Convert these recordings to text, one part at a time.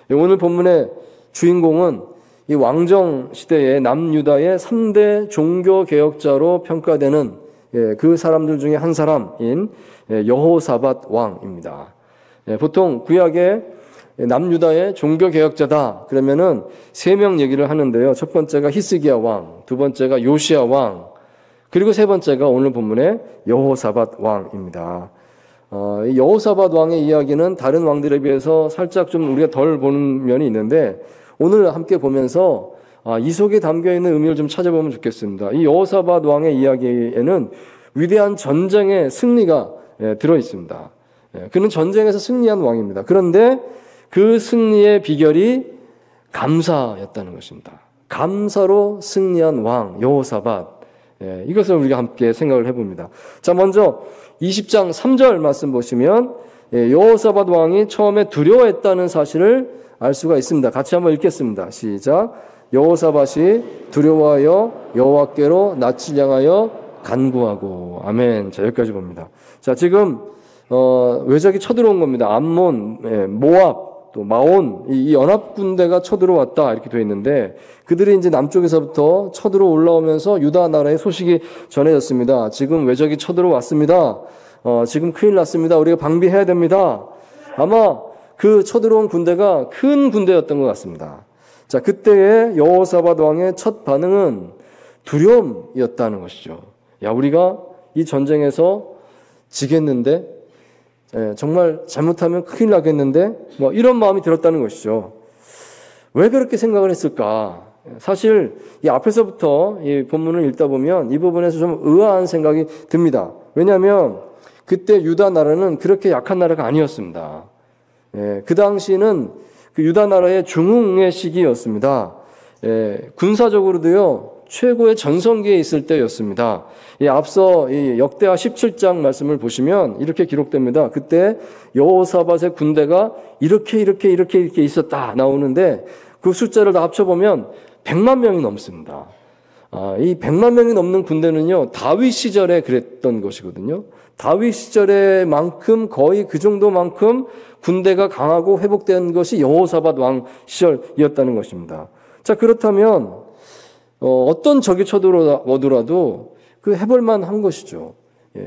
오늘 본문의 주인공은 이 왕정 시대의 남유다의 3대 종교개혁자로 평가되는 그 사람들 중에 한 사람인 여호사밧 왕입니다. 보통 구약의 남유다의 종교개혁자다 그러면은 3명 얘기를 하는데요. 첫 번째가 히스기야 왕, 두 번째가 요시야 왕, 그리고 세 번째가 오늘 본문의 여호사밧 왕입니다. 이 여호사밧 왕의 이야기는 다른 왕들에 비해서 살짝 좀 우리가 덜 보는 면이 있는데 오늘 함께 보면서 이 속에 담겨있는 의미를 좀 찾아보면 좋겠습니다. 이 여호사밧 왕의 이야기에는 위대한 전쟁의 승리가 들어있습니다. 그는 전쟁에서 승리한 왕입니다. 그런데 그 승리의 비결이 감사였다는 것입니다. 감사로 승리한 왕 여호사밧. 이것을 우리가 함께 생각을 해봅니다. 자, 먼저 20장 3절 말씀 보시면 여호사밧 왕이 처음에 두려워했다는 사실을 알 수가 있습니다. 같이 한번 읽겠습니다. 시작. 여호사밧이 두려워하여 여호와께로 낯을 향하여 간구하고. 아멘. 자, 여기까지 봅니다. 자, 지금 외적이 쳐들어온 겁니다. 암몬, 모압, 또 마온, 이 연합 군대가 쳐들어왔다 이렇게 되어 있는데 그들이 이제 남쪽에서부터 쳐들어 올라오면서 유다 나라의 소식이 전해졌습니다. 지금 외적이 쳐들어왔습니다. 지금 큰일 났습니다. 우리가 방비해야 됩니다. 아마 그 쳐들어온 군대가 큰 군대였던 것 같습니다. 자, 그때의 여호사밧 왕의 첫 반응은 두려움이었다는 것이죠. 야, 우리가 이 전쟁에서 지겠는데 정말 잘못하면 큰일 나겠는데 뭐 이런 마음이 들었다는 것이죠. 왜 그렇게 생각을 했을까? 사실 이 앞에서부터 이 본문을 읽다 보면 이 부분에서 좀 의아한 생각이 듭니다. 왜냐하면 그때 유다 나라는 그렇게 약한 나라가 아니었습니다. 그 당시는 그 유다 나라의 중흥의 시기였습니다. 군사적으로도요 최고의 전성기에 있을 때였습니다. 앞서 이 역대하 17장 말씀을 보시면 이렇게 기록됩니다. 그때 여호사밧의 군대가 이렇게 있었다 나오는데 그 숫자를 다 합쳐보면 100만 명이 넘습니다. 이 100만 명이 넘는 군대는요 다윗 시절에 그랬던 것이거든요. 다윗 시절에만큼 거의 그 정도만큼 군대가 강하고 회복된 것이 여호사밧 왕 시절이었다는 것입니다. 자, 그렇다면 어떤 적이 쳐들어오더라도 그 해볼만 한 것이죠.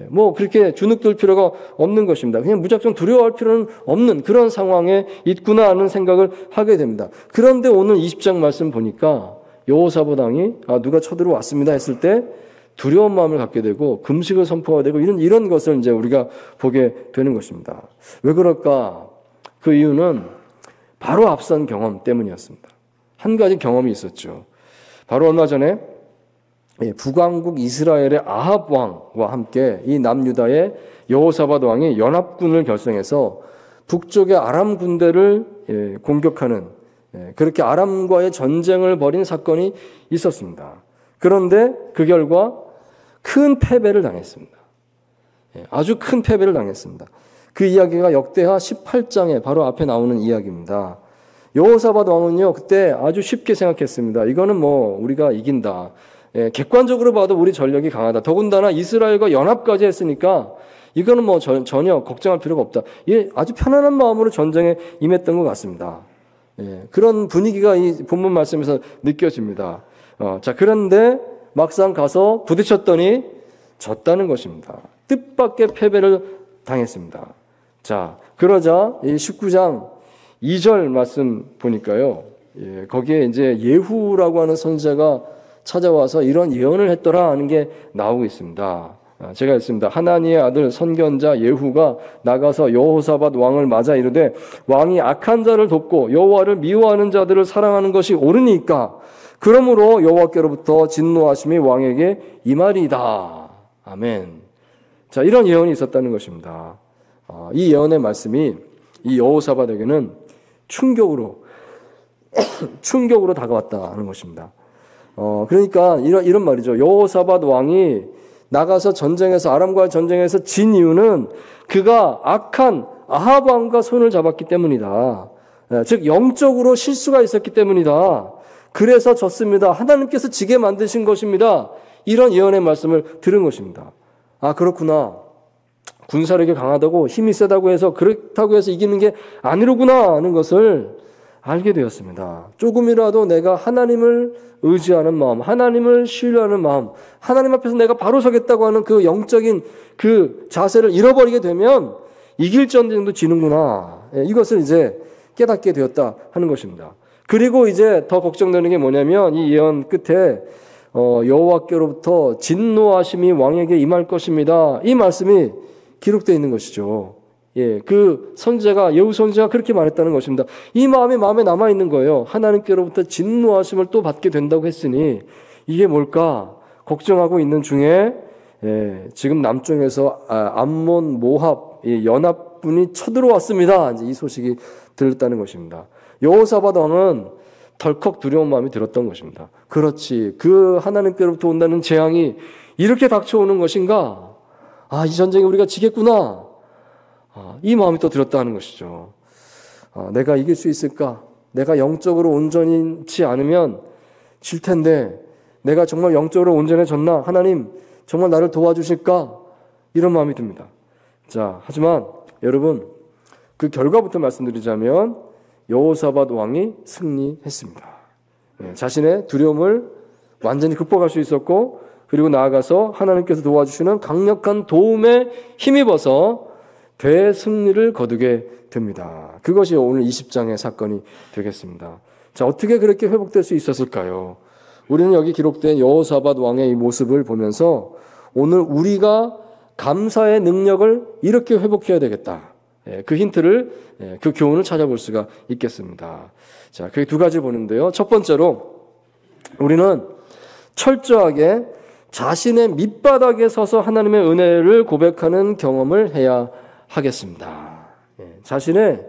뭐 그렇게 주눅들 필요가 없는 것입니다. 그냥 무작정 두려워할 필요는 없는 그런 상황에 있구나 하는 생각을 하게 됩니다. 그런데 오늘 20장 말씀 보니까 여호사밧 왕이 누가 쳐들어왔습니다 했을 때 두려운 마음을 갖게 되고 금식을 선포하게 되고 이런 것을 이제 우리가 보게 되는 것입니다. 왜 그럴까? 그 이유는 바로 앞선 경험 때문이었습니다. 한 가지 경험이 있었죠. 바로 얼마 전에 북왕국 이스라엘의 아합 왕과 함께 이 남유다의 여호사밧 왕이 연합군을 결성해서 북쪽의 아람 군대를 공격하는 그렇게 아람과의 전쟁을 벌인 사건이 있었습니다. 그런데 그 결과 큰 패배를 당했습니다. 아주 큰 패배를 당했습니다. 그 이야기가 역대하 18장에 바로 앞에 나오는 이야기입니다. 여호사밧 왕은요 그때 아주 쉽게 생각했습니다. 이거는 뭐 우리가 이긴다. 객관적으로 봐도 우리 전력이 강하다. 더군다나 이스라엘과 연합까지 했으니까 이거는 뭐 전혀 걱정할 필요가 없다. 아주 편안한 마음으로 전쟁에 임했던 것 같습니다. 그런 분위기가 이 본문 말씀에서 느껴집니다. 자, 그런데 막상 가서 부딪혔더니 졌다는 것입니다. 뜻밖의 패배를 당했습니다. 자, 그러자 이 19장 2절 말씀 보니까요. 거기에 이제 예후라고 하는 선지자가 찾아와서 이런 예언을 했더라 하는 게 나오고 있습니다. 제가 했습니다. 하나니의 아들 선견자 예후가 나가서 여호사밧 왕을 맞아 이르되 왕이 악한 자를 돕고 여호와를 미워하는 자들을 사랑하는 것이 옳으니까 그러므로 여호와께로부터 진노하심이 왕에게 임하리이다. 아멘. 자, 이런 예언이 있었다는 것입니다. 이 예언의 말씀이 이 여호사밧에게는 충격으로 다가왔다는 것입니다. 그러니까 이런 말이죠. 여호사밧 왕이 나가서 전쟁에서 아람과의 전쟁에서 진 이유는 그가 악한 아합 왕과 손을 잡았기 때문이다. 즉 영적으로 실수가 있었기 때문이다. 그래서 졌습니다. 하나님께서 지게 만드신 것입니다. 이런 예언의 말씀을 들은 것입니다. 그렇구나. 군사력이 강하다고 힘이 세다고 해서 그렇다고 해서 이기는 게 아니로구나 하는 것을 알게 되었습니다. 조금이라도 내가 하나님을 의지하는 마음, 하나님을 신뢰하는 마음, 하나님 앞에서 내가 바로 서겠다고 하는 그 영적인 그 자세를 잃어버리게 되면 이길 전쟁도 지는구나. 이것을 이제 깨닫게 되었다 하는 것입니다. 그리고 이제 더 걱정되는 게 뭐냐면 이 예언 끝에 여호와께로부터 진노하심이 왕에게 임할 것입니다. 이 말씀이 기록되어 있는 것이죠. 예, 그 선지자가 예후 선지자가 그렇게 말했다는 것입니다. 이 마음이 마음에 남아 있는 거예요. 하나님께로부터 진노하심을 또 받게 된다고 했으니 이게 뭘까 걱정하고 있는 중에 지금 남쪽에서 암몬 모압 연합군이 쳐들어왔습니다. 이제 이 소식이 들렸다는 것입니다. 여호사밧 왕은 덜컥 두려운 마음이 들었던 것입니다. 그렇지, 그 하나님께로부터 온다는 재앙이 이렇게 닥쳐오는 것인가? 이 전쟁에 우리가 지겠구나. 이 마음이 또 들었다 하는 것이죠. 내가 이길 수 있을까? 내가 영적으로 온전치 않으면 질 텐데 내가 정말 영적으로 온전해졌나? 하나님 정말 나를 도와주실까? 이런 마음이 듭니다. 자, 하지만 여러분 그 결과부터 말씀드리자면 여호사밧 왕이 승리했습니다. 자신의 두려움을 완전히 극복할 수 있었고 그리고 나아가서 하나님께서 도와주시는 강력한 도움에 힘입어서 대승리를 거두게 됩니다. 그것이 오늘 20장의 사건이 되겠습니다. 자, 어떻게 그렇게 회복될 수 있었을까요? 우리는 여기 기록된 여호사밧 왕의 이 모습을 보면서 오늘 우리가 감사의 능력을 이렇게 회복해야 되겠다. 그 힌트를, 그 교훈을 찾아볼 수가 있겠습니다. 자, 그게 두 가지 보는데요. 첫 번째로 우리는 철저하게 자신의 밑바닥에 서서 하나님의 은혜를 고백하는 경험을 해야 하겠습니다. 자신의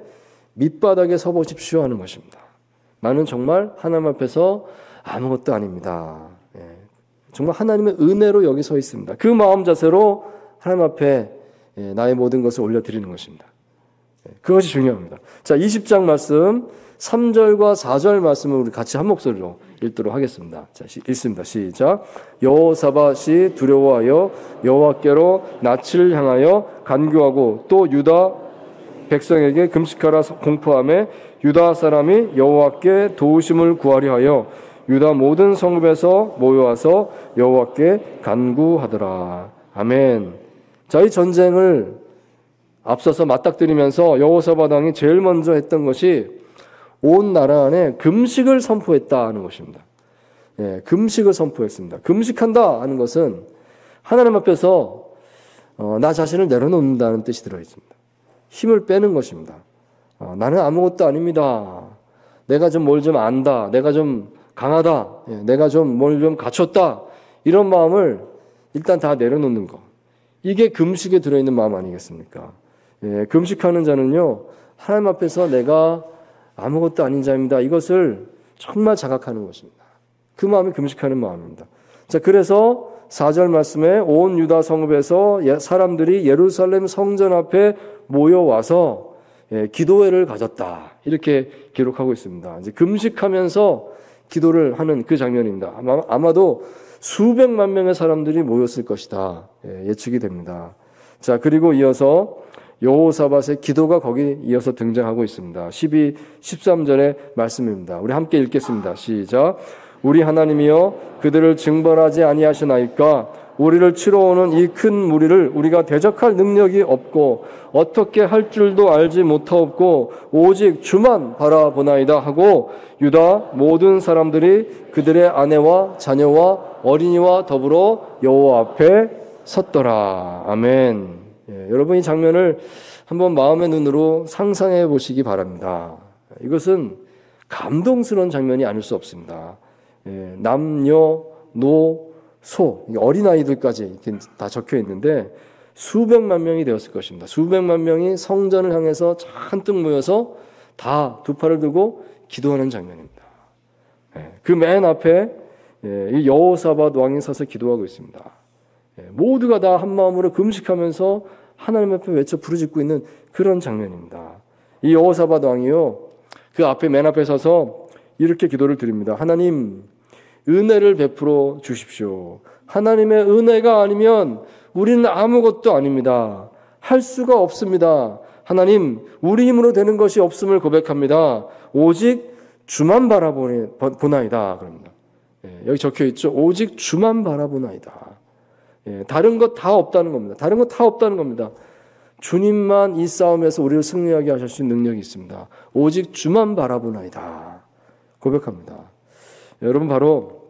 밑바닥에 서보십시오 하는 것입니다. 나는 정말 하나님 앞에서 아무것도 아닙니다. 정말 하나님의 은혜로 여기 서 있습니다. 그 마음 자세로 하나님 앞에 나의 모든 것을 올려드리는 것입니다. 그것이 중요합니다. 자, 20장 말씀 3절과 4절 말씀을 우리 같이 한 목소리로 읽도록 하겠습니다. 자, 읽습니다. 시작. 여호사밧이 두려워하여 여호와께로 낯을 향하여 간구하고 또 유다 백성에게 금식하라 공포하며 유다 사람이 여호와께 도우심을 구하려 하여 유다 모든 성읍에서 모여와서 여호와께 간구하더라. 아멘. 자, 이 전쟁을 앞서서 맞닥뜨리면서 여호사밧 왕이 제일 먼저 했던 것이 온 나라 안에 금식을 선포했다는 것입니다. 금식을 선포했습니다. 금식한다 하는 것은 하나님 앞에서 나 자신을 내려놓는다는 뜻이 들어있습니다. 힘을 빼는 것입니다. 나는 아무것도 아닙니다. 내가 좀 뭘 좀 안다. 내가 좀 강하다. 내가 좀 뭘 좀 갖췄다. 이런 마음을 일단 다 내려놓는 것. 이게 금식에 들어있는 마음 아니겠습니까? 금식하는 자는요, 하나님 앞에서 내가 아무것도 아닌 자입니다. 이것을 정말 자각하는 것입니다. 그 마음이 금식하는 마음입니다. 자, 그래서 4절 말씀에 온 유다 성읍에서 사람들이 예루살렘 성전 앞에 모여와서 기도회를 가졌다. 이렇게 기록하고 있습니다. 이제 금식하면서 기도를 하는 그 장면입니다. 아마도 수백만 명의 사람들이 모였을 것이다. 예측이 됩니다. 자, 그리고 이어서 여호사밧의 기도가 거기 이어서 등장하고 있습니다. 12, 13절의 말씀입니다. 우리 함께 읽겠습니다. 시작. 우리 하나님이여 그들을 징벌하지 아니하시나이까 우리를 치러 오는 이 큰 무리를 우리가 대적할 능력이 없고 어떻게 할 줄도 알지 못하옵고 오직 주만 바라보나이다 하고 유다 모든 사람들이 그들의 아내와 자녀와 어린이와 더불어 여호와 앞에 섰더라. 아멘. 여러분 이 장면을 한번 마음의 눈으로 상상해 보시기 바랍니다. 이것은 감동스러운 장면이 아닐 수 없습니다. 남녀, 노, 소, 어린아이들까지 이렇게 다 적혀 있는데 수백만 명이 되었을 것입니다. 수백만 명이 성전을 향해서 잔뜩 모여서 다 두 팔을 들고 기도하는 장면입니다. 그 맨 앞에 이 여호사밧 왕이 서서 기도하고 있습니다. 모두가 다 한마음으로 금식하면서 하나님 앞에 외쳐 부르짖고 있는 그런 장면입니다. 이 여호사밧 왕이요, 그 앞에 맨 앞에 서서 이렇게 기도를 드립니다. 하나님, 은혜를 베풀어 주십시오. 하나님의 은혜가 아니면 우리는 아무것도 아닙니다. 할 수가 없습니다. 하나님, 우리 힘으로 되는 것이 없음을 고백합니다. 오직 주만 바라보나이다. 그럽니다. 여기 적혀 있죠. 오직 주만 바라보나이다. 다른 것 다 없다는 겁니다. 다른 것 다 없다는 겁니다. 주님만 이 싸움에서 우리를 승리하게 하실 수 있는 능력이 있습니다. 오직 주만 바라보나이다. 고백합니다. 여러분, 바로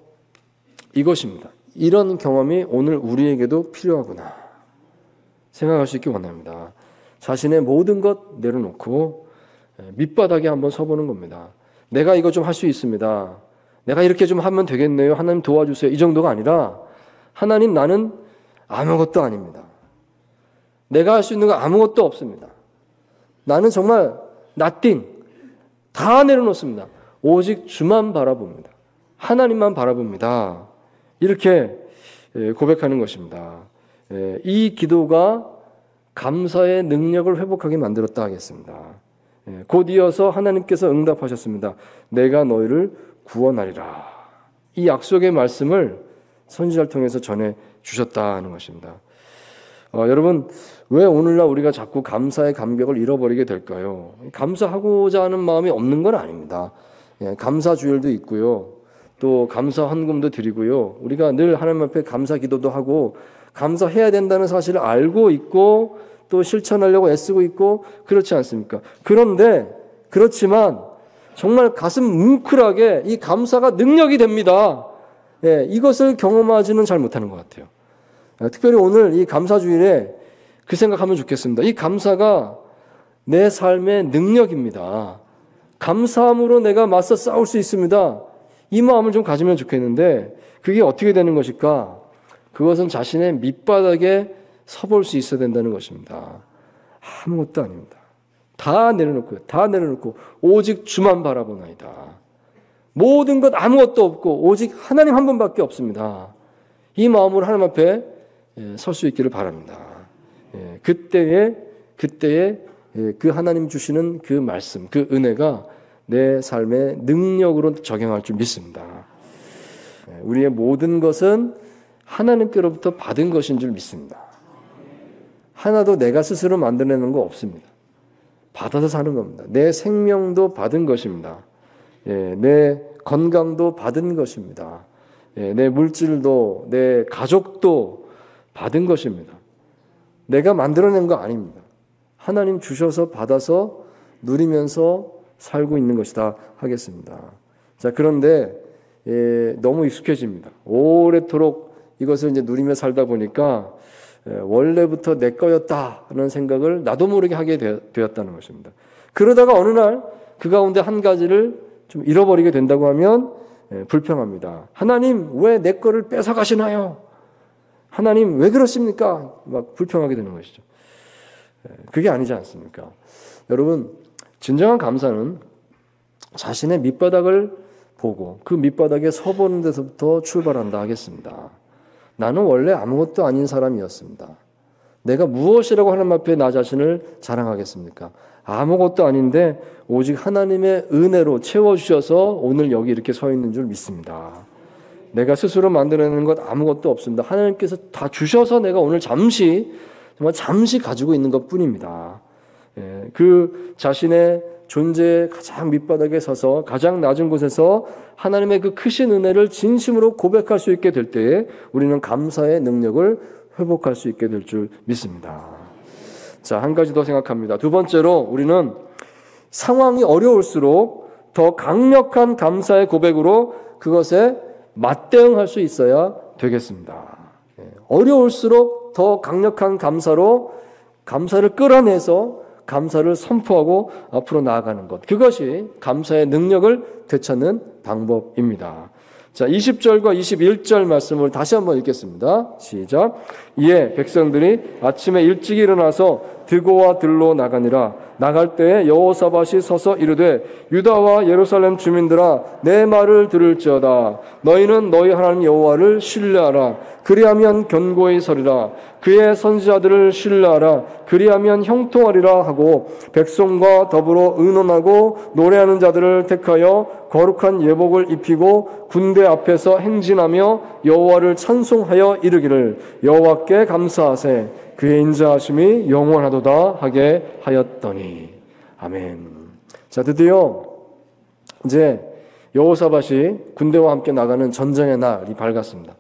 이것입니다. 이런 경험이 오늘 우리에게도 필요하구나 생각할 수 있기 원합니다. 자신의 모든 것 내려놓고 밑바닥에 한번 서보는 겁니다. 내가 이거 좀 할 수 있습니다. 내가 이렇게 좀 하면 되겠네요. 하나님 도와주세요. 이 정도가 아니라 하나님, 나는 아무것도 아닙니다. 내가 할 수 있는 거 아무것도 없습니다. 나는 정말 nothing. 다 내려놓습니다. 오직 주만 바라봅니다. 하나님만 바라봅니다. 이렇게 고백하는 것입니다. 이 기도가 감사의 능력을 회복하게 만들었다 하겠습니다. 곧 이어서 하나님께서 응답하셨습니다. 내가 너희를 구원하리라. 이 약속의 말씀을 선지자를 통해서 전해 주셨다는 것입니다. 여러분, 왜 오늘날 우리가 자꾸 감사의 감격을 잃어버리게 될까요? 감사하고자 하는 마음이 없는 건 아닙니다. 감사 주일도 있고요. 또 감사 헌금도 드리고요. 우리가 늘 하나님 앞에 감사 기도도 하고 감사해야 된다는 사실을 알고 있고 또 실천하려고 애쓰고 있고 그렇지 않습니까? 그렇지만 정말 가슴 뭉클하게 이 감사가 능력이 됩니다. 이것을 경험하지는 잘 못하는 것 같아요. 특별히 오늘 이 감사주일에 그 생각하면 좋겠습니다. 이 감사가 내 삶의 능력입니다. 감사함으로 내가 맞서 싸울 수 있습니다. 이 마음을 좀 가지면 좋겠는데 그게 어떻게 되는 것일까? 그것은 자신의 밑바닥에 서볼 수 있어야 된다는 것입니다. 아무것도 아닙니다. 다 내려놓고 오직 주만 바라보나이다. 모든 것 아무것도 없고 오직 하나님 한 분밖에 없습니다. 이 마음으로 하나님 앞에 설 수 있기를 바랍니다. 그때에 그 하나님 주시는 그 말씀, 그 은혜가 내 삶의 능력으로 적용할 줄 믿습니다. 우리의 모든 것은 하나님께로부터 받은 것인 줄 믿습니다. 하나도 내가 스스로 만들어내는 거 없습니다. 받아서 사는 겁니다. 내 생명도 받은 것입니다. 내 건강도 받은 것입니다. 내 물질도 내 가족도 받은 것입니다. 내가 만들어낸 거 아닙니다. 하나님 주셔서 받아서 누리면서 살고 있는 것이다 하겠습니다. 자, 그런데 너무 익숙해집니다. 오래도록 이것을 이제 누리며 살다 보니까 원래부터 내 거였다는 생각을 나도 모르게 하게 되었다는 것입니다. 그러다가 어느 날 그 가운데 한 가지를 좀 잃어버리게 된다고 하면 불평합니다. 하나님, 왜 내 거를 뺏어 가시나요? 하나님, 왜 그러십니까? 막 불평하게 되는 것이죠. 그게 아니지 않습니까? 여러분, 진정한 감사는 자신의 밑바닥을 보고 그 밑바닥에 서보는 데서부터 출발한다 하겠습니다. 나는 원래 아무것도 아닌 사람이었습니다. 내가 무엇이라고 하나님 앞에 나 자신을 자랑하겠습니까? 아무것도 아닌데 오직 하나님의 은혜로 채워주셔서 오늘 여기 이렇게 서 있는 줄 믿습니다. 내가 스스로 만들어내는 것 아무것도 없습니다. 하나님께서 다 주셔서 내가 오늘 정말 잠시 가지고 있는 것 뿐입니다. 그 자신의 존재의 가장 밑바닥에 서서 가장 낮은 곳에서 하나님의 그 크신 은혜를 진심으로 고백할 수 있게 될 때에 우리는 감사의 능력을 회복할 수 있게 될 줄 믿습니다. 자, 한 가지 더 생각합니다. 두 번째로 우리는 상황이 어려울수록 더 강력한 감사의 고백으로 그것에 맞대응할 수 있어야 되겠습니다. 어려울수록 더 강력한 감사로 감사를 끌어내서 감사를 선포하고 앞으로 나아가는 것. 그것이 감사의 능력을 되찾는 방법입니다. 자, 20절과 21절 말씀을 다시 한번 읽겠습니다. 시작. 이에 백성들이 아침에 일찍 일어나서 드고와 들로 나가니라. 나갈 때에 여호사밧이 서서 이르되 유다와 예루살렘 주민들아 내 말을 들을지어다. 너희는 너희 하나님 여호와를 신뢰하라. 그리하면 견고히 서리라. 그의 선지자들을 신뢰하라. 그리하면 형통하리라 하고 백성과 더불어 의논하고 노래하는 자들을 택하여 거룩한 예복을 입히고 군대 앞에서 행진하며 여호와를 찬송하여 이르기를 여호와께 감사하세 그의 인자하심이 영원하도다 하게 하였더니. 아멘. 자, 드디어 이제 여호사밧이 군대와 함께 나가는 전쟁의 날이 밝았습니다.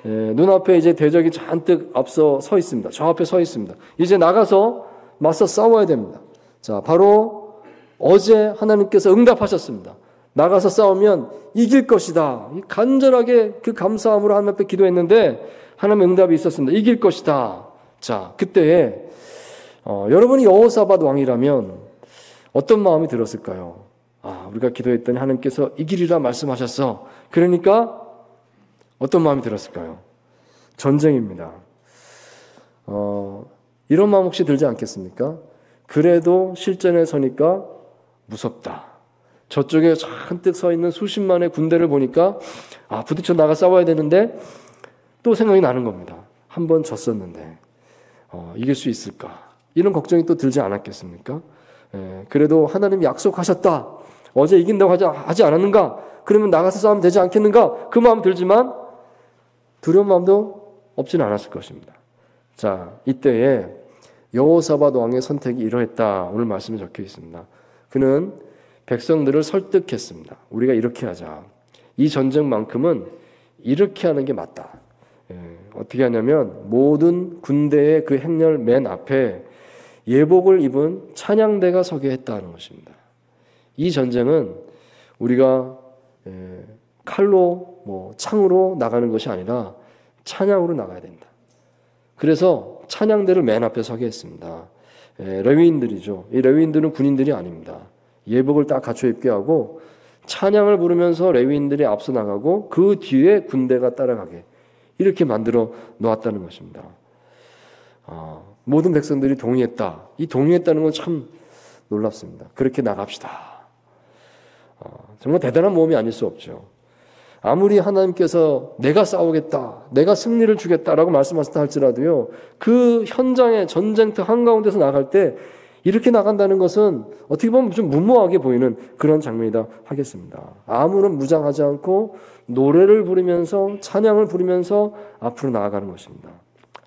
눈앞에 이제 대적이 잔뜩 앞서 서 있습니다. 저 앞에 서 있습니다. 이제 나가서 맞서 싸워야 됩니다. 자, 바로 어제 하나님께서 응답하셨습니다. 나가서 싸우면 이길 것이다. 간절하게 그 감사함으로 하나님 앞에 기도했는데 하나님의 응답이 있었습니다. 이길 것이다. 자, 그때에 여러분이 여호사밧 왕이라면 어떤 마음이 들었을까요? 우리가 기도했더니 하나님께서 이기리라 말씀하셨어. 그러니까 어떤 마음이 들었을까요? 전쟁입니다. 이런 마음 혹시 들지 않겠습니까? 그래도 실전에 서니까 무섭다. 저쪽에 잔뜩 서 있는 수십만의 군대를 보니까 부딪혀 나가 싸워야 되는데 또 생각이 나는 겁니다. 한 번 졌었는데 이길 수 있을까? 이런 걱정이 또 들지 않았겠습니까? 그래도 하나님이 약속하셨다. 어제 이긴다고 하지 않았는가? 그러면 나가서 싸우면 되지 않겠는가? 그 마음 들지만 두려운 마음도 없지는 않았을 것입니다. 자, 이때에 여호사밧 왕의 선택이 이러했다. 오늘 말씀에 적혀 있습니다. 그는 백성들을 설득했습니다. 우리가 이렇게 하자. 이 전쟁만큼은 이렇게 하는 게 맞다. 어떻게 하냐면 모든 군대의 그 행렬 맨 앞에 예복을 입은 찬양대가 서게 했다는 것입니다. 이 전쟁은 우리가 칼로 창으로 나가는 것이 아니라 찬양으로 나가야 된다. 그래서 찬양대를 맨 앞에 서게 했습니다. 레위인들이죠. 이 레위인들은 군인들이 아닙니다. 예복을 딱 갖춰 입게 하고 찬양을 부르면서 레위인들이 앞서 나가고 그 뒤에 군대가 따라가게 이렇게 만들어 놓았다는 것입니다. 모든 백성들이 동의했다. 이 동의했다는 건 참 놀랍습니다. 그렇게 나갑시다. 정말 대단한 모험이 아닐 수 없죠. 아무리 하나님께서 내가 싸우겠다, 내가 승리를 주겠다라고 말씀하셨다 할지라도요, 그 현장의 전쟁터 한가운데서 나갈 때 이렇게 나간다는 것은 어떻게 보면 좀 무모하게 보이는 그런 장면이다 하겠습니다. 아무런 무장하지 않고 노래를 부르면서 찬양을 부르면서 앞으로 나아가는 것입니다.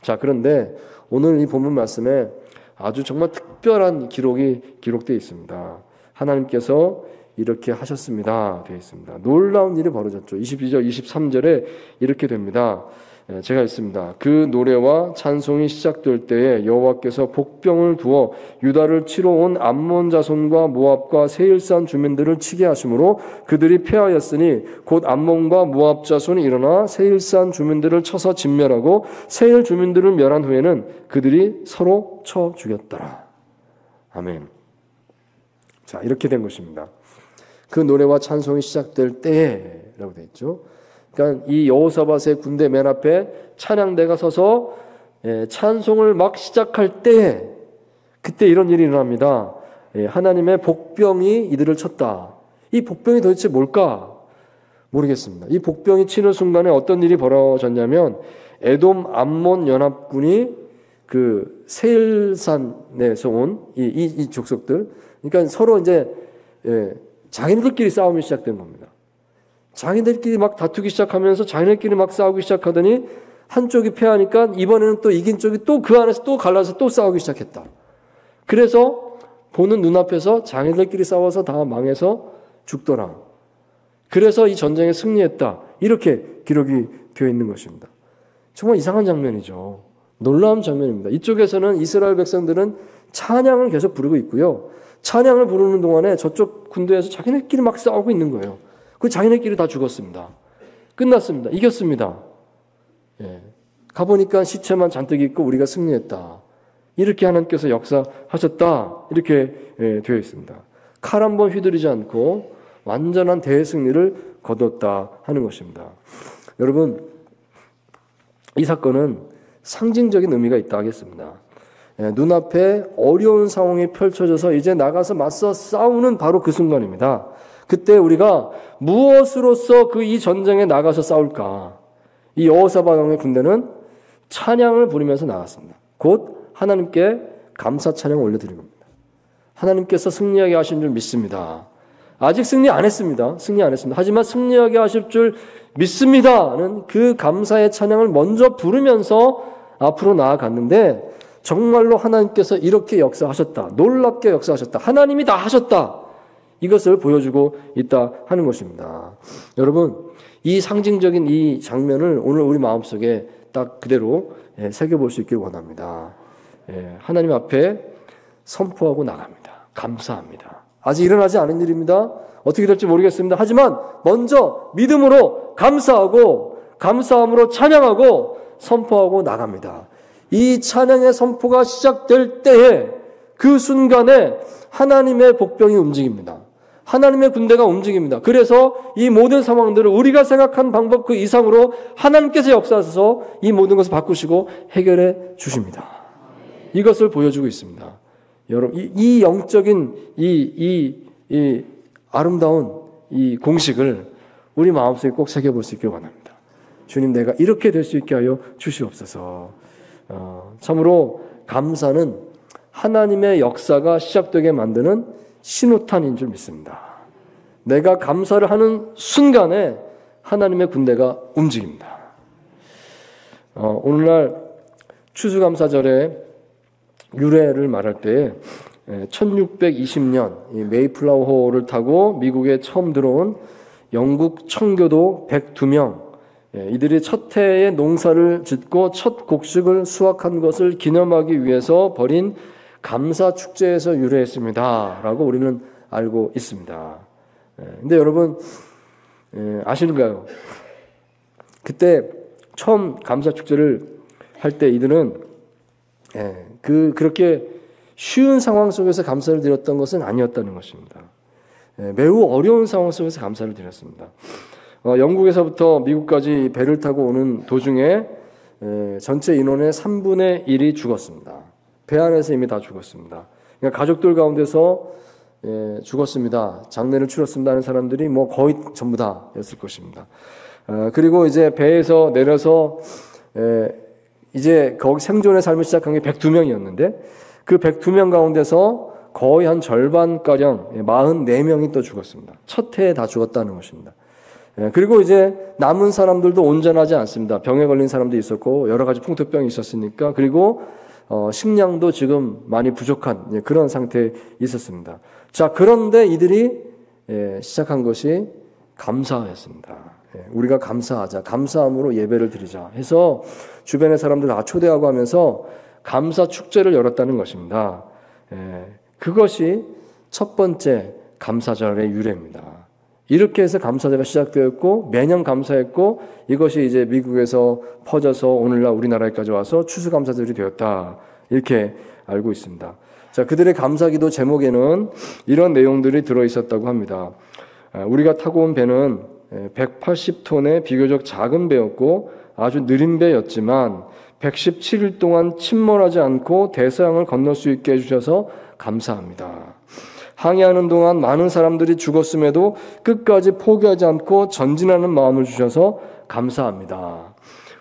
자, 그런데 오늘 이 본문 말씀에 아주 정말 특별한 기록이 기록되어 있습니다. 하나님께서 이렇게 하셨습니다. 되어 있습니다. 놀라운 일이 벌어졌죠. 22절, 23절에 이렇게 됩니다. 제가 읽습니다. 그 노래와 찬송이 시작될 때에 여호와께서 복병을 두어 유다를 치러 온 암몬 자손과 모압과 세일산 주민들을 치게 하심으로 그들이 패하였으니 곧 암몬과 모압 자손이 일어나 세일산 주민들을 쳐서 진멸하고 세일 주민들을 멸한 후에는 그들이 서로 쳐 죽였더라. 아멘. 자, 이렇게 된 것입니다. 그 노래와 찬송이 시작될 때라고 되어 있죠. 그러니까 이 여호사밧의 군대 맨 앞에 찬양대가 서서 찬송을 막 시작할 때 그때 이런 일이 일어납니다. 하나님의 복병이 이들을 쳤다. 이 복병이 도대체 뭘까? 모르겠습니다. 이 복병이 치는 순간에 어떤 일이 벌어졌냐면 에돔 암몬 연합군이 그 세일산에서 온 이 족속들, 그러니까 서로 이제 자기네들끼리 싸움이 시작된 겁니다. 자기들끼리 막 다투기 시작하면서 자기네들끼리 막 싸우기 시작하더니 한쪽이 패하니까 이번에는 또 이긴 쪽이 또 그 안에서 또 갈라서 또 싸우기 시작했다. 그래서 보는 눈앞에서 자기들끼리 싸워서 다 망해서 죽더라. 그래서 이 전쟁에 승리했다. 이렇게 기록이 되어 있는 것입니다. 정말 이상한 장면이죠. 놀라운 장면입니다. 이쪽에서는 이스라엘 백성들은 찬양을 계속 부르고 있고요. 찬양을 부르는 동안에 저쪽 군대에서 자기네끼리 막 싸우고 있는 거예요. 그 자기네끼리 다 죽었습니다. 끝났습니다. 이겼습니다. 가보니까 시체만 잔뜩 있고 우리가 승리했다. 이렇게 하나님께서 역사하셨다. 이렇게 되어 있습니다. 칼 한 번 휘두르지 않고 완전한 대승리를 거뒀다 하는 것입니다. 여러분, 이 사건은 상징적인 의미가 있다 하겠습니다. 눈앞에 어려운 상황이 펼쳐져서 이제 나가서 맞서 싸우는 바로 그 순간입니다. 그때 우리가 무엇으로서 이 전쟁에 나가서 싸울까? 이 여호사밧 왕의 군대는 찬양을 부르면서 나갔습니다. 곧 하나님께 감사 찬양을 올려드린 겁니다. 하나님께서 승리하게 하신 줄 믿습니다. 아직 승리 안 했습니다. 승리 안 했습니다. 하지만 승리하게 하실 줄 믿습니다는 그 감사의 찬양을 먼저 부르면서 앞으로 나아갔는데 정말로 하나님께서 이렇게 역사하셨다. 놀랍게 역사하셨다. 하나님이 다 하셨다. 이것을 보여주고 있다 하는 것입니다. 여러분, 이 상징적인 이 장면을 오늘 우리 마음속에 딱 그대로 새겨볼 수 있기를 원합니다. 하나님 앞에 선포하고 나갑니다. 감사합니다. 아직 일어나지 않은 일입니다. 어떻게 될지 모르겠습니다. 하지만 먼저 믿음으로 감사하고 감사함으로 찬양하고 선포하고 나갑니다. 이 찬양의 선포가 시작될 때에 그 순간에 하나님의 복병이 움직입니다. 하나님의 군대가 움직입니다. 그래서 이 모든 상황들을 우리가 생각한 방법 그 이상으로 하나님께서 역사하셔서 이 모든 것을 바꾸시고 해결해 주십니다. 이것을 보여주고 있습니다. 여러분, 이 영적인 이 아름다운 이 공식을 우리 마음속에 꼭 새겨볼 수 있길 원합니다. 주님, 내가 이렇게 될 수 있게 하여 주시옵소서. 참으로 감사는 하나님의 역사가 시작되게 만드는 신호탄인 줄 믿습니다. 내가 감사를 하는 순간에 하나님의 군대가 움직입니다. 오늘날 추수감사절에 유래를 말할 때 1620년 메이플라워호를 타고 미국에 처음 들어온 영국 청교도 102명, 이들이 첫 해에 농사를 짓고 첫 곡식을 수확한 것을 기념하기 위해서 벌인 감사 축제에서 유래했습니다. 라고 우리는 알고 있습니다. 근데 여러분, 아시는가요? 그때 처음 감사 축제를 할 때 이들은 그렇게 쉬운 상황 속에서 감사를 드렸던 것은 아니었다는 것입니다. 매우 어려운 상황 속에서 감사를 드렸습니다. 영국에서부터 미국까지 배를 타고 오는 도중에 전체 인원의 3분의 1이 죽었습니다. 배 안에서 이미 다 죽었습니다. 그러니까 가족들 가운데서 죽었습니다. 장례를 치렀습니다 하는 사람들이 뭐 거의 전부 다였을 것입니다. 그리고 이제 배에서 내려서 이제 거기 생존의 삶을 시작한 게 102명이었는데 그 102명 가운데서 거의 한 절반가량 44명이 또 죽었습니다. 첫 해에 다 죽었다는 것입니다. 그리고 이제 남은 사람들도 온전하지 않습니다. 병에 걸린 사람도 있었고 여러 가지 풍토병이 있었으니까, 그리고 식량도 지금 많이 부족한 그런 상태에 있었습니다. 자, 그런데 이들이 시작한 것이 감사였습니다. 우리가 감사하자, 감사함으로 예배를 드리자 해서 주변의 사람들 다 초대하고 하면서 감사 축제를 열었다는 것입니다. 그것이 첫 번째 감사절의 유래입니다. 이렇게 해서 감사제가 시작되었고 매년 감사했고 이것이 이제 미국에서 퍼져서 오늘날 우리나라에까지 와서 추수감사절이 되었다, 이렇게 알고 있습니다. 자, 그들의 감사기도 제목에는 이런 내용들이 들어있었다고 합니다. 우리가 타고 온 배는 180톤의 비교적 작은 배였고 아주 느린 배였지만 117일 동안 침몰하지 않고 대서양을 건널 수 있게 해주셔서 감사합니다. 항해하는 동안 많은 사람들이 죽었음에도 끝까지 포기하지 않고 전진하는 마음을 주셔서 감사합니다.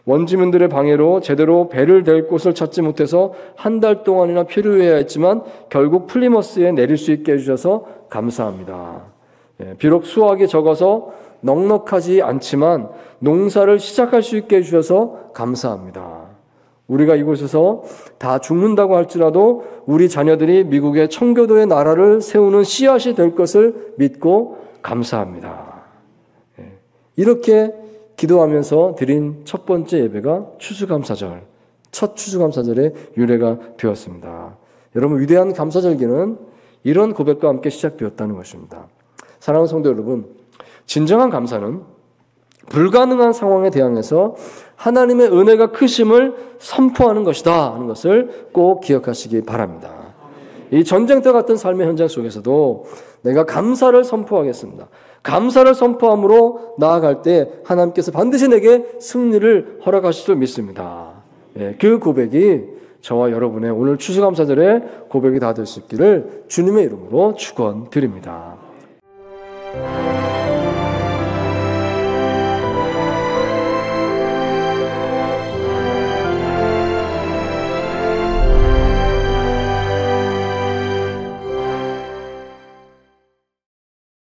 원주민들의 방해로 제대로 배를 댈 곳을 찾지 못해서 한 달 동안이나 필요해야 했지만 결국 플리머스에 내릴 수 있게 해주셔서 감사합니다. 비록 수확이 적어서 넉넉하지 않지만 농사를 시작할 수 있게 해주셔서 감사합니다. 우리가 이곳에서 다 죽는다고 할지라도 우리 자녀들이 미국의 청교도의 나라를 세우는 씨앗이 될 것을 믿고 감사합니다. 이렇게 기도하면서 드린 첫 번째 예배가 추수감사절, 첫 추수감사절의 유래가 되었습니다. 여러분, 위대한 감사절기는 이런 고백과 함께 시작되었다는 것입니다. 사랑하는 성도 여러분, 진정한 감사는 불가능한 상황에 대항해서 하나님의 은혜가 크심을 선포하는 것이다 하는 것을 꼭 기억하시기 바랍니다. 이 전쟁터 같은 삶의 현장 속에서도 내가 감사를 선포하겠습니다. 감사를 선포함으로 나아갈 때 하나님께서 반드시 내게 승리를 허락하실 줄 믿습니다. 그 고백이 저와 여러분의 오늘 추수감사절의 고백이 다 될 수 있기를 주님의 이름으로 축원드립니다.